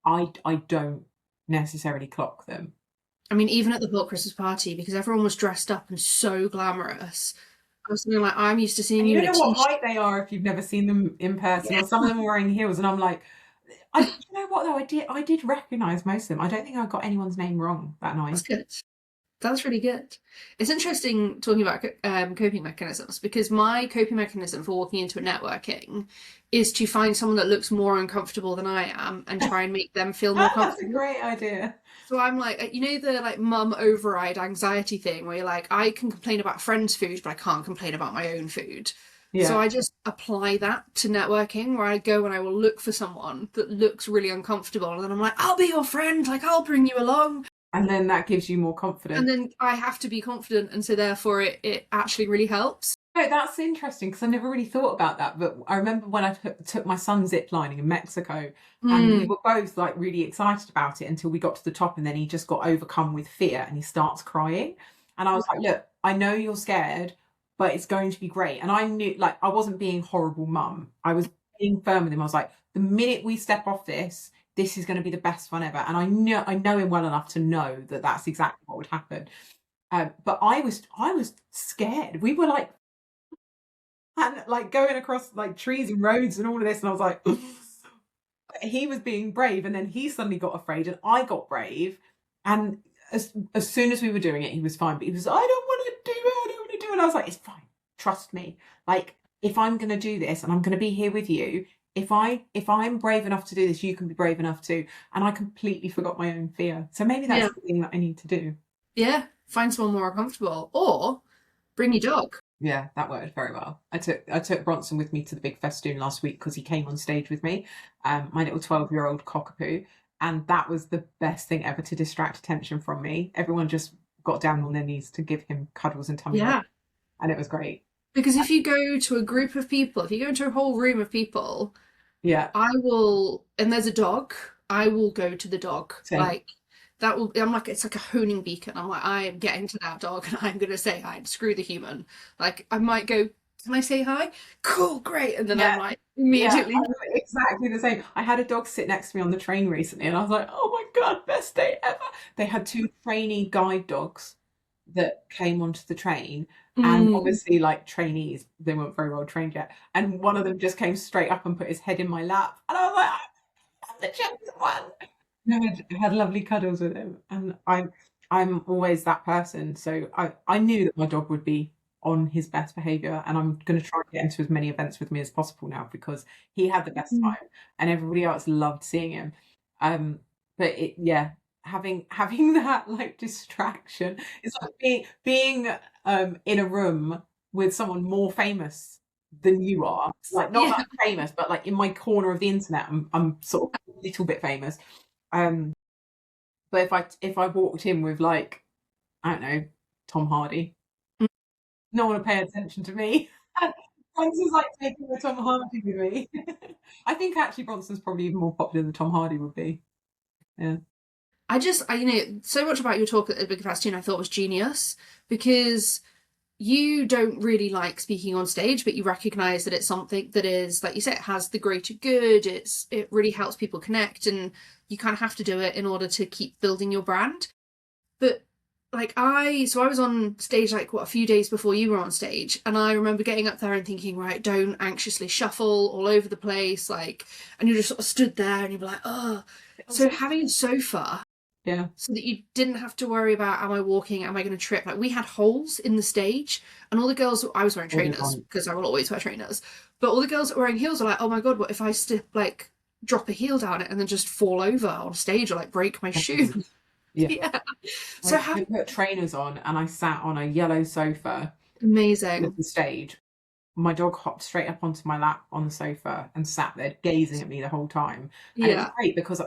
B: I don't necessarily clock them.
A: I mean, even at the Book Christmas party, because everyone was dressed up and so glamorous, I was feeling like, I'm used to seeing
B: And
A: you
B: you
A: in
B: don't
A: a
B: know what
A: t-shirt.
B: height they are if you've never seen them in person,
A: Yeah,
B: or some of them are wearing heels, and I'm like, you know what though, I did recognise most of them. I don't think I got anyone's name wrong that
A: that's
B: night.
A: good. That's really good. It's interesting talking about coping mechanisms, because my coping mechanism for walking into a networking is to find someone that looks more uncomfortable than I am and try and make them feel more
B: That's a
A: comfortable.
B: great idea.
A: So I'm like, you know, the like mum override anxiety thing where you're like, I can complain about friends' food, but I can't complain about my own food. So
B: Yeah.
A: I just apply that to networking, where I go and I will look for someone that looks really uncomfortable, and then I'm like, I'll be your friend, like I'll bring you along.
B: And then that gives you more
A: And
B: confidence.
A: then I have to be confident, and so therefore it actually really helps.
B: No, that's interesting because I never really thought about that. But I remember when I took my son zip lining in Mexico, and we
A: Mm,
B: were both like really excited about it until we got to the top, and then he just got overcome with fear and he starts crying. And I was like, look, I know you're scared, but it's going to be great. And I knew, like, I wasn't being horrible mum. I was being firm with him. I was like, the minute we step off this, this is going to be the best fun ever. And I know him well enough to know that that's exactly what would happen. But I was scared. We were like, and like going across like trees and roads and all of this, and I was like, he was being brave, and then he suddenly got afraid, and I got brave, and as soon as we were doing it, he was fine. But he was, I don't want to do it, I don't want to do it. And I was like, it's fine, trust me. Like, if I'm going to do this and I'm going to be here with you, if I'm brave enough to do this, you can be brave enough too. And I completely forgot my own fear. So maybe
A: yeah,
B: that's the thing that I need to do.
A: yeah. Find someone more comfortable, or bring your dog.
B: Yeah, that worked very well. I took Bronson with me to the big festoon last week because he came on stage with me, my little 12-year-old cockapoo, and that was the best thing ever to distract attention from me. Everyone just got down on their knees to give him cuddles and tummy rubs,
A: Yeah,
B: and it was great.
A: because if you go to a group of people, if you go into a whole room of people,
B: Yeah,
A: I will, and there's a dog, I will go to the dog.
B: same.
A: Like, that will, I'm like, it's like a honing beacon. I'm like, I am getting to that dog and I'm going to say hi and screw the human. Like, I might go, can I say hi? Cool, great. And then I'm
B: Yeah,
A: like,
B: yeah,
A: immediately,
B: I'm exactly the same. I had a dog sit next to me on the train recently, and I was like, oh my God, best day ever. They had two trainee guide dogs that came onto the train, and
A: mm,
B: obviously like trainees, they weren't very well trained yet, and one of them just came straight up and put his head in my lap, and I was like, I'm the chosen one. No, I had lovely cuddles with him, and I'm always that person, so I knew that my dog would be on his best behavior, and I'm going to try and get into as many events with me as possible now because he had the best
A: mm,
B: time and everybody else loved seeing him. um but yeah, having that like distraction, it's like being in a room with someone more famous than you are, like not
A: yeah.
B: that I'm famous, but like in my corner of the internet, I'm sort of a little bit famous. um but if I walked in with like, I don't know, Tom Hardy, no one would pay attention to me. Bronson's like taking the Tom Hardy with me. I think actually Bronson's probably even more popular than Tom Hardy would be. Yeah.
A: You know, so much about your talk at the Big Fast Tune I thought was genius, because you don't really like speaking on stage, but you recognize that it's something that is, like you said, it has the greater good. It really helps people connect, and you kind of have to do it in order to keep building your brand. But like I was on stage like what, a few days before you were on stage, and I remember getting up there and thinking, right, don't anxiously shuffle all over the place, like, and you just sort of stood there and you'd be like, oh. So having a sofa
B: Yeah.
A: so that you didn't have to worry about, am I walking, am I going to trip? Like, we had holes in the stage, and all the girls, I was wearing
B: All the
A: trainers
B: time.
A: because I will always wear trainers, but all the girls that were wearing heels were like, oh my god, what if I like drop a heel down it and then just fall over on stage or like break my shoe?
B: Yeah.
A: Yeah. So
B: I
A: having,
B: put trainers on and I sat on a yellow sofa with
A: amazing.
B: the stage. My dog hopped straight up onto my lap on the sofa and sat there gazing at me the whole time. And it was
A: Yeah.
B: great because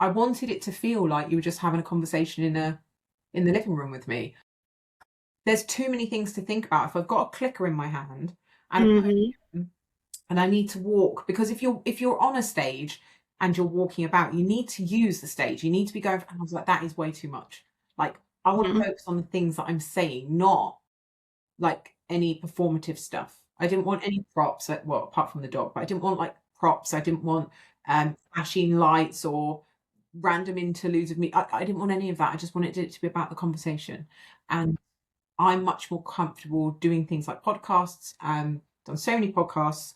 B: I wanted it to feel like you were just having a conversation in the living room with me. There's too many things to think about. If I've got a clicker in my hand and and I need to walk, because if you're on a stage and you're walking about, you need to use the stage. You need to be going. And I was like, that is way too much. Like, I want to focus on the things that I'm saying, not like any performative stuff. I didn't want any props, well, apart from the dog, but I didn't want like props. I didn't want flashing lights or random interludes of me. I didn't want any of that. I just wanted it to be about the conversation. And I'm much more comfortable doing things like podcasts. Done so many podcasts,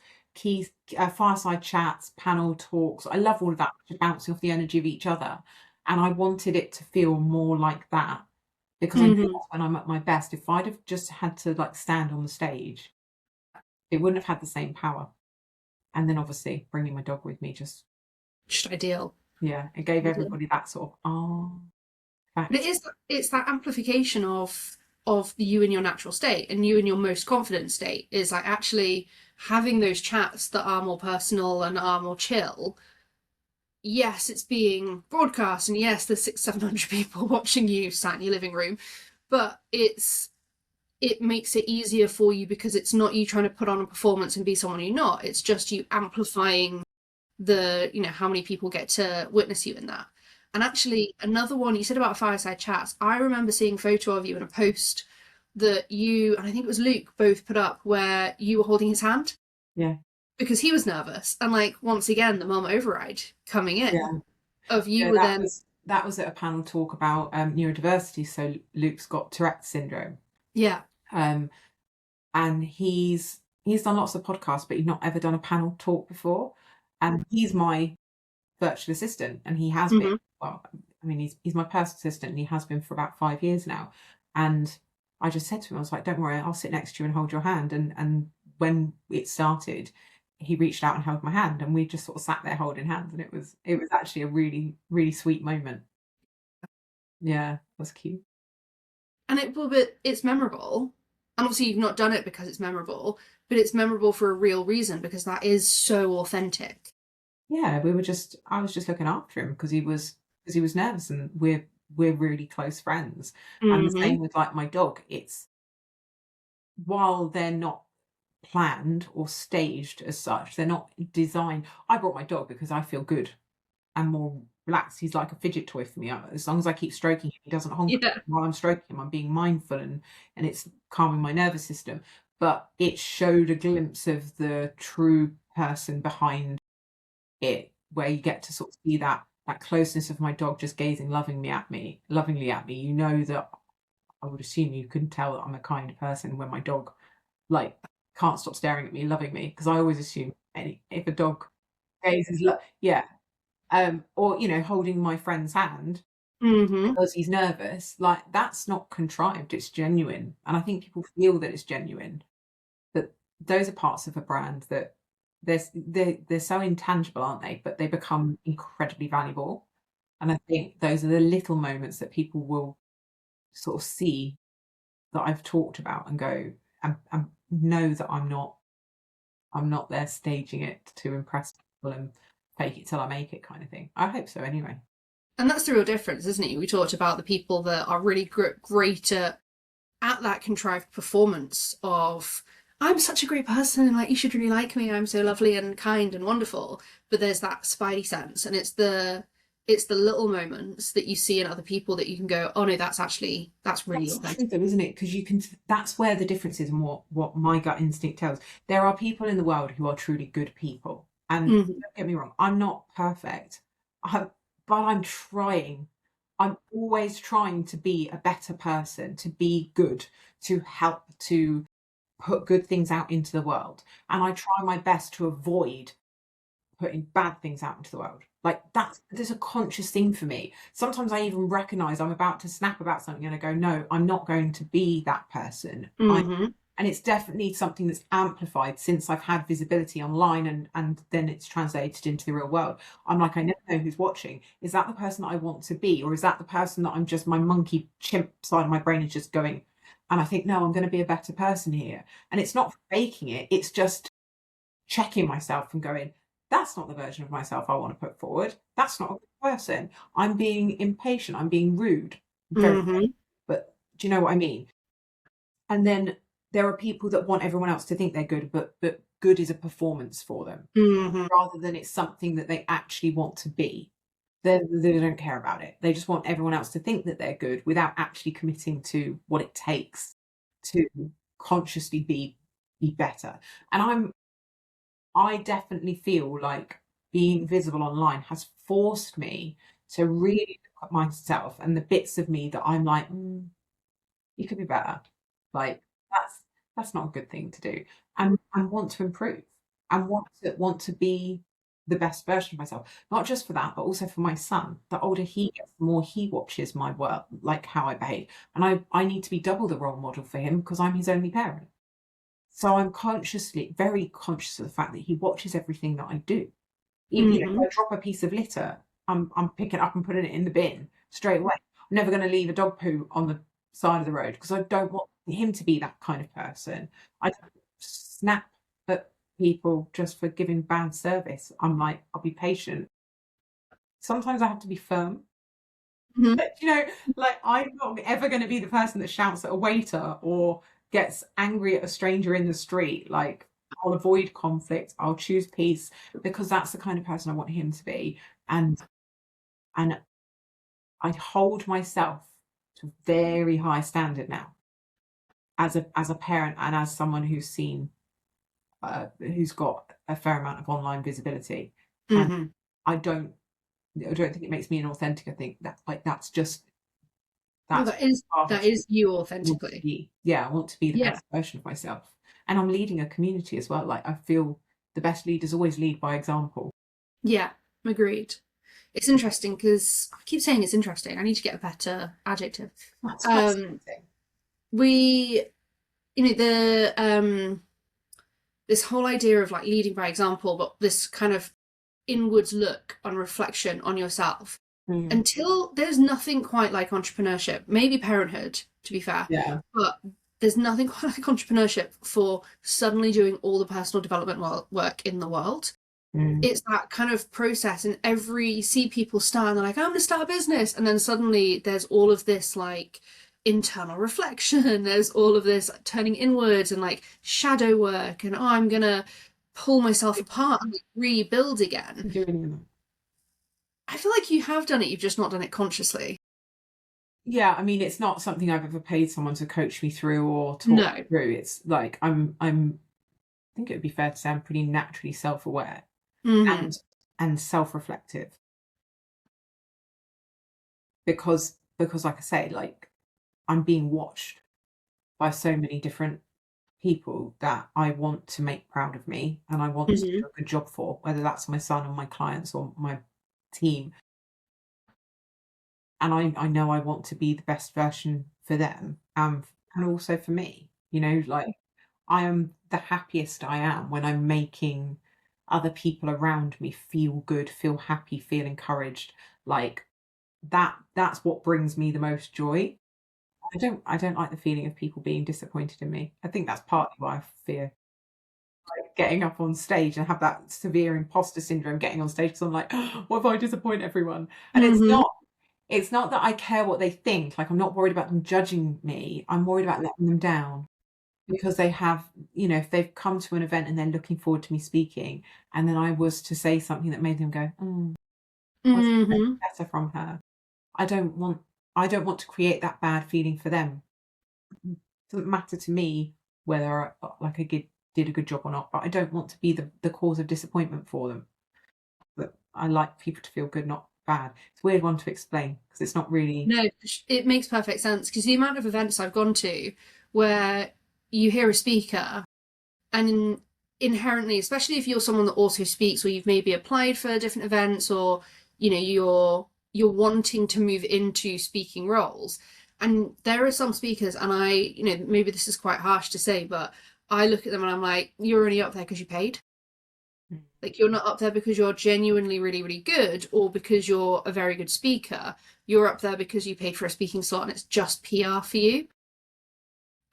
B: fireside chats, panel talks. I love all of that, just bouncing off the energy of each other. And I wanted it to feel more like that, because I know that's when I'm at my best. If I'd have just had to like stand on the stage, it wouldn't have had the same power. And then obviously bringing my dog with me just
A: ideal.
B: Yeah, it gave everybody that sort of
A: But it's that amplification of you in your natural state and you in your most confident state, is like actually having those chats that are more personal and are more chill. Yes, it's being broadcast, and yes, there's 600-700 people watching you sat in your living room, but it makes it easier for you because it's not you trying to put on a performance and be someone you're not. It's just you amplifying the, how many people get to witness you in that. And actually, another one you said about fireside chats, I remember seeing a photo of you in a post that you, and I think it was Luke, both put up, where you were holding his hand.
B: Yeah.
A: Because he was nervous. And like, once again, the mom override coming in.
B: Yeah.
A: Of you were then...
B: That was at a panel talk about neurodiversity. So Luke's got Tourette's syndrome.
A: Yeah.
B: And he's done lots of podcasts, but he's not ever done a panel talk before. And he's my virtual assistant, and he has been, well, I mean, he's my personal assistant, and he has been for about 5 years now. And I just said to him, I was like, don't worry, I'll sit next to you and hold your hand. And when it started, he reached out and held my hand, and we just sort of sat there holding hands, and it was actually a really, really sweet moment. Yeah, it was cute.
A: And it's memorable. And obviously you've not done it because it's memorable, but it's memorable for a real reason, because that is so authentic.
B: Yeah, I was just looking after him because he was nervous, and we're really close friends. And the same with like my dog. It's, while they're not planned or staged as such, they're not designed. I brought my dog because I feel good and more relaxed. He's like a fidget toy for me. As long as I keep stroking him, he doesn't honk.
A: Yeah.
B: While I'm stroking him, I'm being mindful, and it's calming my nervous system. But it showed a glimpse of the true person behind it, where you get to sort of see that closeness of my dog just gazing lovingly at me. You know that I would assume you can tell that I'm a kind person when my dog like can't stop staring at me, loving me, because I always assume if a dog gazes, or holding my friend's hand because he's nervous, like that's not contrived, it's genuine. And I think people feel that it's genuine. But those are parts of a brand that they're so intangible, aren't they? But they become incredibly valuable. And I think those are the little moments that people will sort of see that I've talked about and go and know that I'm not there staging it to impress people and fake it till I make it kind of thing. I hope so anyway.
A: And that's the real difference, isn't it? We talked about the people that are really great at that contrived performance of, I'm such a great person, like you should really like me, I'm so lovely and kind and wonderful. But there's that spidey sense, and it's the little moments that you see in other people that you can go, oh no, that's really authentic,
B: though, isn't it? Because that's where the difference is, and what my gut instinct tells. There are people in the world who are truly good people, and don't get me wrong, I'm not perfect, but I'm trying. I'm always trying to be a better person, to be good, to help, to put good things out into the world. And I try my best to avoid putting bad things out into the world. Like there's a conscious thing for me. Sometimes I even recognize I'm about to snap about something and I go, no, I'm not going to be that person. And it's definitely something that's amplified since I've had visibility online, and then it's translated into the real world. I'm like, I never know who's watching. Is that the person that I want to be? Or is that the person that I'm just, my monkey chimp side of my brain is just going, and I think, no, I'm going to be a better person here. And it's not faking it. It's just checking myself and going, that's not the version of myself I want to put forward. That's not person. I'm being impatient. I'm being rude. Very,
A: Mm-hmm.
B: but do you know what I mean? And then there are people that want everyone else to think they're good, but good is a performance for them
A: Mm-hmm.
B: rather than it's something that they actually want to be. They don't care about it. They just want everyone else to think that they're good without actually committing to what it takes to consciously be better. And I definitely feel like being visible online has forced me to really look at myself and the bits of me that I'm like, you could be better. Like that's that's not a good thing to do. And want to improve and want to be the best version of myself. Not just for that, but also for my son. The older he gets, the more he watches my work, like how I behave. And I need to be double the role model for him because I'm his only parent. So I'm very conscious of the fact that he watches everything that I do. You know, if
A: Mm-hmm.
B: I drop a piece of litter, I'm picking it up and putting it in the bin straight away. I'm never going to leave a dog poo on the side of the road because I don't want him to be that kind of person. I don't snap at people just for giving bad service. I'm like, I'll be patient. Sometimes I have to be firm.
A: Mm-hmm.
B: But, you know, like I'm not ever going to be the person that shouts at a waiter or gets angry at a stranger in the street. Like I'll avoid conflict. I'll choose peace because that's the kind of person I want him to be. And and I hold myself to a very high standard now as a parent and as someone who's got a fair amount of online visibility. And
A: Mm-hmm.
B: I don't I don't think it makes me inauthentic. I think that like
A: Well,
B: that's part of
A: that is you
B: want to
A: authentically.
B: be. Yeah, I want to be the
A: Yeah,
B: best version of myself. And I'm leading a community as well. Like I feel the best leaders always lead by example.
A: yeah, agreed. It's interesting because I keep saying it's interesting. I need to get a better adjective.
B: That's
A: Um,
B: fascinating.
A: we, the this whole idea of like leading by example, but this kind of inwards look on reflection on yourself.
B: Mm,
A: Until there's nothing quite like entrepreneurship, maybe parenthood, to be fair,
B: yeah.
A: but there's nothing quite like entrepreneurship for suddenly doing all the personal development work in the world.
B: Mm.
A: It's that kind of process, and you see people start and they're like, I'm going to start a business. And then suddenly there's all of this like internal reflection, there's all of this turning inwards and like shadow work, and oh, I'm going to pull myself apart and rebuild again.
B: Doing
A: I feel like you have done it, you've just not done it consciously.
B: Yeah, I mean, it's not something I've ever paid someone to coach me through or talk me
A: No.
B: through. It's like I think it would be fair to say I'm pretty naturally self-aware
A: Mm-hmm.
B: and self-reflective because like I say, like I'm being watched by so many different people that I want to make proud of me and I want to
A: Mm-hmm.
B: do a good job for, whether that's my son or my clients or my team. And I know I want to be the best version for them, and also for me. You know, like I am the happiest I am when I'm making other people around me feel good, feel happy, feel encouraged. Like that's what brings me the most joy. I don't like the feeling of people being disappointed in me. I think that's partly why I fear like getting up on stage and have that severe imposter syndrome getting on stage because I'm like, what if I disappoint everyone? And
A: Mm-hmm.
B: it's not that I care what they think. Like I'm not worried about them judging me. I'm worried about letting them down because they have, you know, if they've come to an event and they're looking forward to me speaking, and then I was to say something that made them go, I was
A: Mm-hmm.
B: better from her. I don't want I don't want to create that bad feeling for them. It doesn't matter to me whether like did a good job or not, but I don't want to be the cause of disappointment for them. But I like people to feel good, not bad. It's a weird one to explain because it's not really.
A: No, it makes perfect sense because the amount of events I've gone to where you hear a speaker and inherently, especially if you're someone that also speaks or you've maybe applied for different events or you're wanting to move into speaking roles. And there are some speakers, and maybe this is quite harsh to say, but I look at them and I'm like, you're only up there because you paid. Like you're not up there because you're genuinely really, really good or because you're a very good speaker. You're up there because you paid for a speaking slot and it's just PR for you.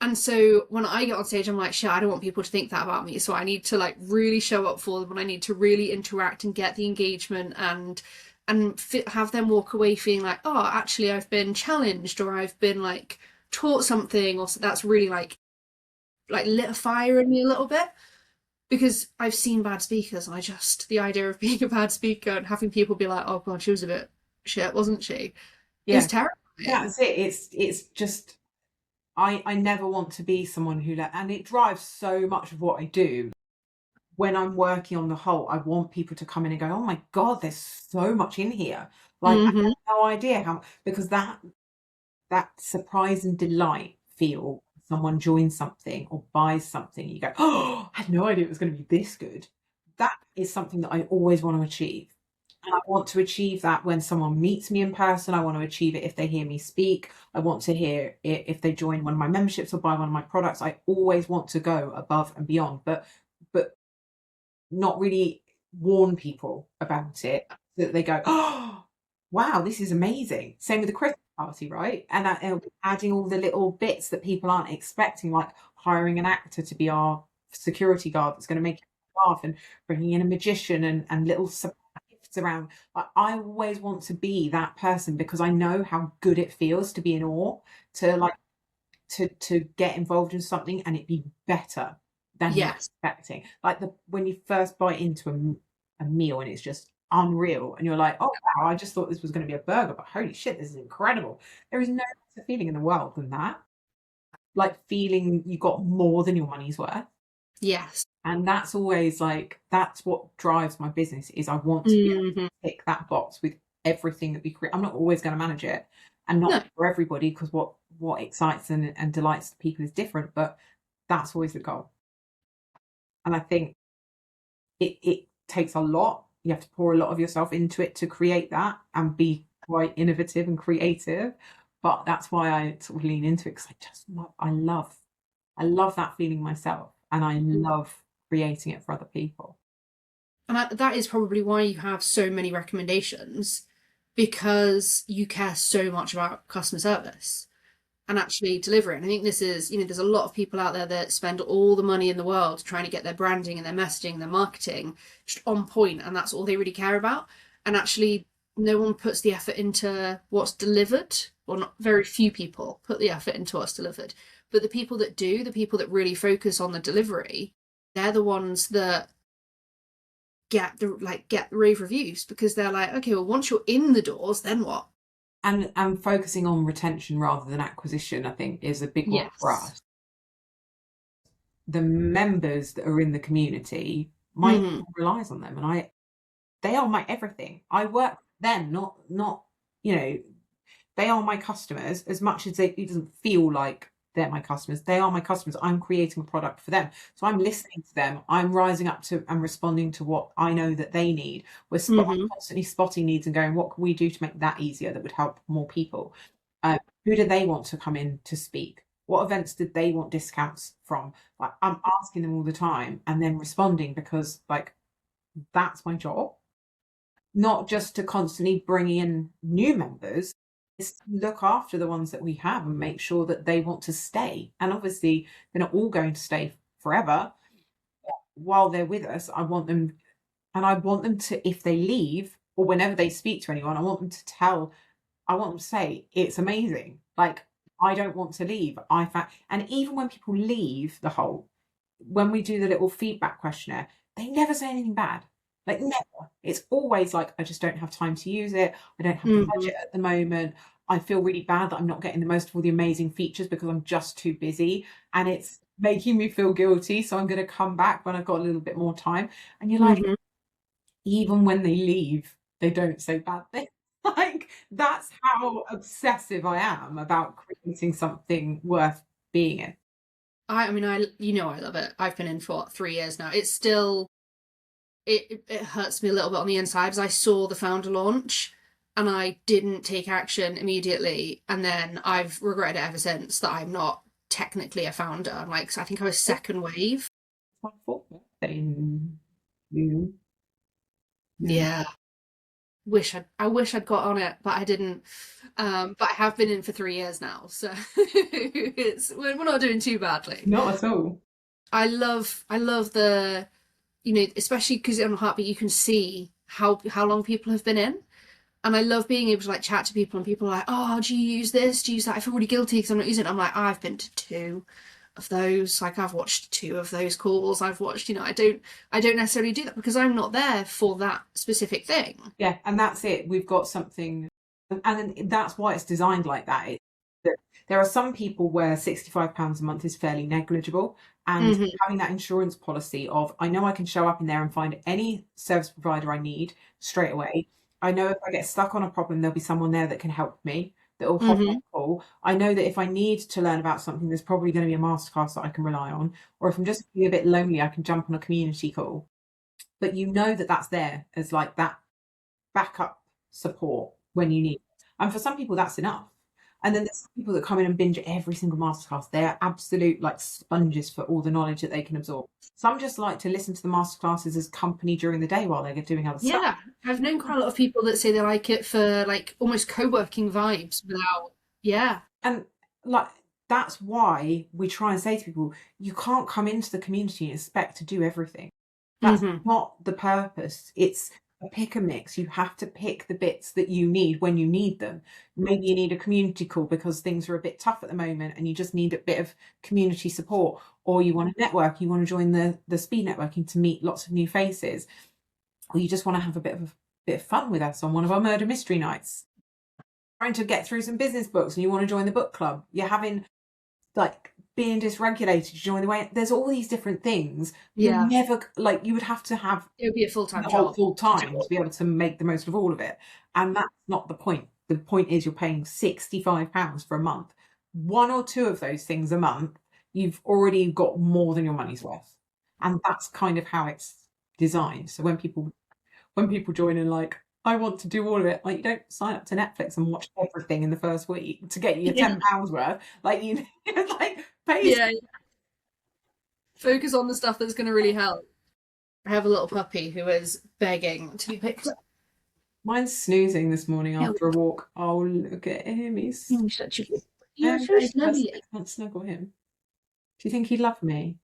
A: And so when I get on stage, I'm like, shit, I don't want people to think that about me. So I need to like really show up for them and I need to really interact and get the engagement and and have them walk away feeling like, oh, actually I've been challenged, or I've been like taught something, or that's really like lit a fire in me a little bit. Because I've seen bad speakers, and the idea of being a bad speaker and having people be like, oh god, she was a bit shit, wasn't she, is
B: Yeah,
A: terrifying.
B: that's it. It's just I never want to be someone who and it drives so much of what I do. When I'm working on the whole, I want people to come in and go, oh my god, there's so much in here. Like I
A: Mm-hmm.
B: had no idea how, because that surprise and delight feel someone joins something or buys something, you go, oh, I had no idea it was going to be this good. That is something that I always want to achieve. And I want to achieve that when someone meets me in person. I want to achieve it if they hear me speak. I want to hear it if they join one of my memberships or buy one of my products. I always want to go above and beyond, but not really warn people about it so that they go, oh, wow, this is amazing. Same with the Christmas party, right? And adding all the little bits that people aren't expecting, like hiring an actor to be our security guard that's going to make you laugh, and bringing in a magician and little surprise gifts around. I always want to be that person because I know how good it feels to be in awe, to like to get involved in something and it be better than you're
A: Yes.
B: expecting. Like when you first bite into a meal and it's just unreal, and you're like, oh wow, I just thought this was going to be a burger, but holy shit, this is incredible. There is no better feeling in the world than that. Like feeling you got more than your money's worth.
A: Yes.
B: And that's always like, that's what drives my business, is I want to be able
A: Mm-hmm.
B: to tick that box with everything that we create. I'm not always going to manage it, and not
A: No.
B: for everybody, because what excites and delights the people is different, but that's always the goal. And I think it takes a lot. You have to pour a lot of yourself into it to create that and be quite innovative and creative. But that's why I sort of lean into it, because I just I love that feeling myself, and I love creating it for other people.
A: And that is probably why you have so many recommendations, because you care so much about customer service and actually delivering. I think this is, there's a lot of people out there that spend all the money in the world trying to get their branding and their messaging, their marketing just on point, and that's all they really care about. And actually, no one puts the effort into what's delivered, or not very few people put the effort into what's delivered. But the people that do, the people that really focus on the delivery, they're the ones that get rave reviews, because they're like, okay, well, once you're in the doors, then what?
B: And focusing on retention rather than acquisition, I think, is a big one for
A: Yes.
B: us. The members that are in the community, my
A: Mm-hmm.
B: relies on them, and they are my everything. I work for them, not you know, they are my customers. As much as it doesn't feel like they're my customers, they are my customers. I'm creating a product for them, so I'm listening to them. I'm rising up to and responding to what I know that they need. I'm
A: Mm-hmm.
B: constantly spotting needs and going, what can we do to make that easier, that would help more people? Who do they want to come in to speak? What events did they want discounts from? Like, I'm asking them all the time and then responding, because like that's my job. Not just to constantly bring in new members, is to look after the ones that we have and make sure that they want to stay. And obviously, they're not all going to stay forever. While they're with us, I want them, and I want them to, if they leave or whenever they speak to anyone, I want them to say, it's amazing. Like, I don't want to leave. And even when people leave the whole, when we do the little feedback questionnaire, they never say anything bad. Like, never. It's always like, I just don't have time to use it. I don't have the
A: Mm-hmm.
B: budget at the moment. I feel really bad that I'm not getting the most of all the amazing features because I'm just too busy. And it's making me feel guilty. So I'm going to come back when I've got a little bit more time. And you're like,
A: Mm-hmm.
B: even when they leave, they don't say bad things. Like, that's how obsessive I am about creating something worth being in.
A: I mean, I love it. I've been in for what, 3 years now. It's still, it hurts me a little bit on the inside, because I saw the founder launch and I didn't take action immediately, and then I've regretted it ever since that I'm not technically a founder. I'm like, I think I was second wave.
B: My fourth birthday in June. Yeah.
A: Yeah. I wish I'd got on it, but I didn't. But I have been in for 3 years now, so we're not doing too badly.
B: Not at all.
A: I love the, especially because on Heartbeat you can see how long people have been in. And I love being able to like chat to people, and people are like, oh, do you use this? Do you use that? I feel really guilty because I'm not using it. I'm like, I've been to 2 of those. Like, I've watched 2 of those calls. I've watched, I don't necessarily do that because I'm not there for that specific thing.
B: Yeah, and that's it. We've got something, and that's why it's designed like that. There are some people where £65 a month is fairly negligible, and having that insurance policy of, I know I can show up in there and find any service provider I need straight away. I know if I get stuck on a problem, there'll be someone there that can help me, that will hop on call. I know that if I need to learn about something, there's probably going to be a masterclass that I can rely on, or if I'm just feeling a bit lonely, I can jump on a community call. But you know that that's there as like that backup support when you need it. And for some people, that's enough. And then there's some people that come in and binge every single masterclass. They're absolute like sponges for all the knowledge that they can absorb. Some just like to listen to the masterclasses as company during the day while they're doing other stuff.
A: Yeah, I've known quite a lot of people that say they like it for like almost co-working vibes without, yeah.
B: And like, that's why we try and say to people, you can't come into the community and expect to do everything. That's not the purpose. It's a pick a mix. You have to pick the bits that you need when you need them. Maybe you need a community call because things are a bit tough at the moment and you just need a bit of community support, or you want to network, you want to join the speed networking to meet lots of new faces, or you just want to have a bit of fun with us on one of our murder mystery nights, trying to get through some business books and you want to join the book club. You're having like being dysregulated, you join the way. There's all these different things.
A: Yeah.
B: You never, like, you would have to have
A: it would be a full-time
B: job full time
A: to
B: be able to make the most of all of it. And that's not the point. The point is you're paying £65 for a month. 1 or 2 of those things a month, you've already got more than your money's worth. And that's kind of how it's designed. So when people join in, like, I want to do all of it, like, you don't sign up to Netflix and watch everything in the first week to get you your £10 worth. Like, you like pay.
A: Yeah. Focus on the stuff that's going to really help. I have a little puppy who is begging to be picked up.
B: Mine's snoozing this morning after a walk. Oh, look at him. He's
A: such a good. You're so snuggly.
B: I can't snuggle him. Do you think he'd love me?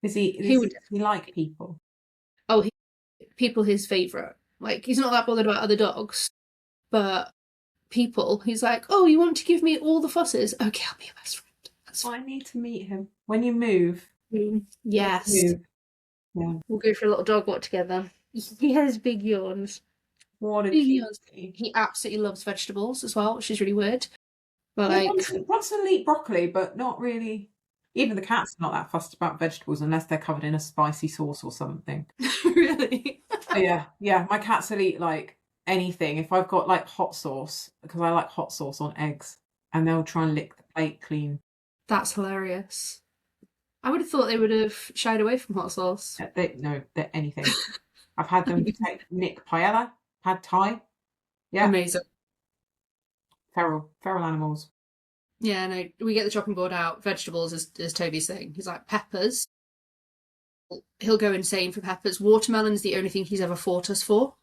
B: Does he like people?
A: Oh, people his favourite. Like, he's not that bothered about other dogs, but people, he's like, oh, you want to give me all the fusses? Okay, I'll be your best friend.
B: I need to meet him. When you move.
A: Yes.
B: Move. Yeah.
A: We'll go for a little dog walk together. He has big yawns.
B: What a cutie.
A: He absolutely loves vegetables as well, which is really weird. But
B: he wants to eat broccoli, but not really. Even the cat's not that fussed about vegetables unless they're covered in a spicy sauce or something.
A: Really?
B: Yeah. My cats will eat like anything. If I've got like hot sauce, because I like hot sauce on eggs, and they'll try and lick the plate clean.
A: That's hilarious. I would have thought they would have shied away from hot sauce.
B: No, they're anything. I've had them nick paella, pad thai. Yeah.
A: Amazing.
B: Feral animals.
A: Yeah, no, we get the chopping board out. Vegetables is Toby's thing. He's like, peppers. He'll go insane for peppers. Watermelon's the only thing he's ever fought us for.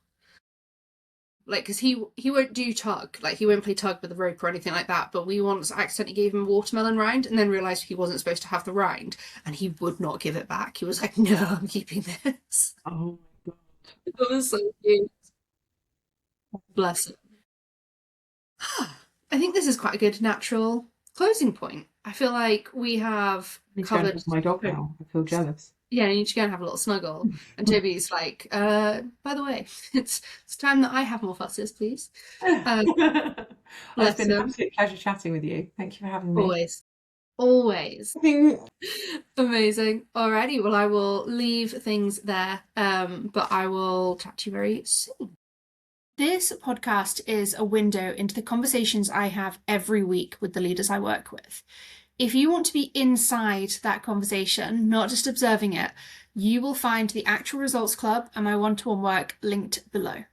A: Like, because he won't do tug. Like, he won't play tug with a rope or anything like that. But we once accidentally gave him a watermelon rind and then realised he wasn't supposed to have the rind. And he would not give it back. He was like, no, I'm keeping this.
B: Oh, my God.
A: That was so cute. Bless him. I think this is quite a good natural closing point. I feel like we have covered
B: my dog now. I feel jealous.
A: Yeah, you need to go and have a little snuggle. And Toby's like, by the way, it's time that I have more fusses, please.
B: It's been an absolute pleasure chatting with you. Thank you for having me.
A: Always. Amazing. Alrighty, well, I will leave things there, but I will chat to you very soon. This podcast is a window into the conversations I have every week with the leaders I work with. If you want to be inside that conversation, not just observing it, you will find the Actual Results Club and my one-to-one work linked below.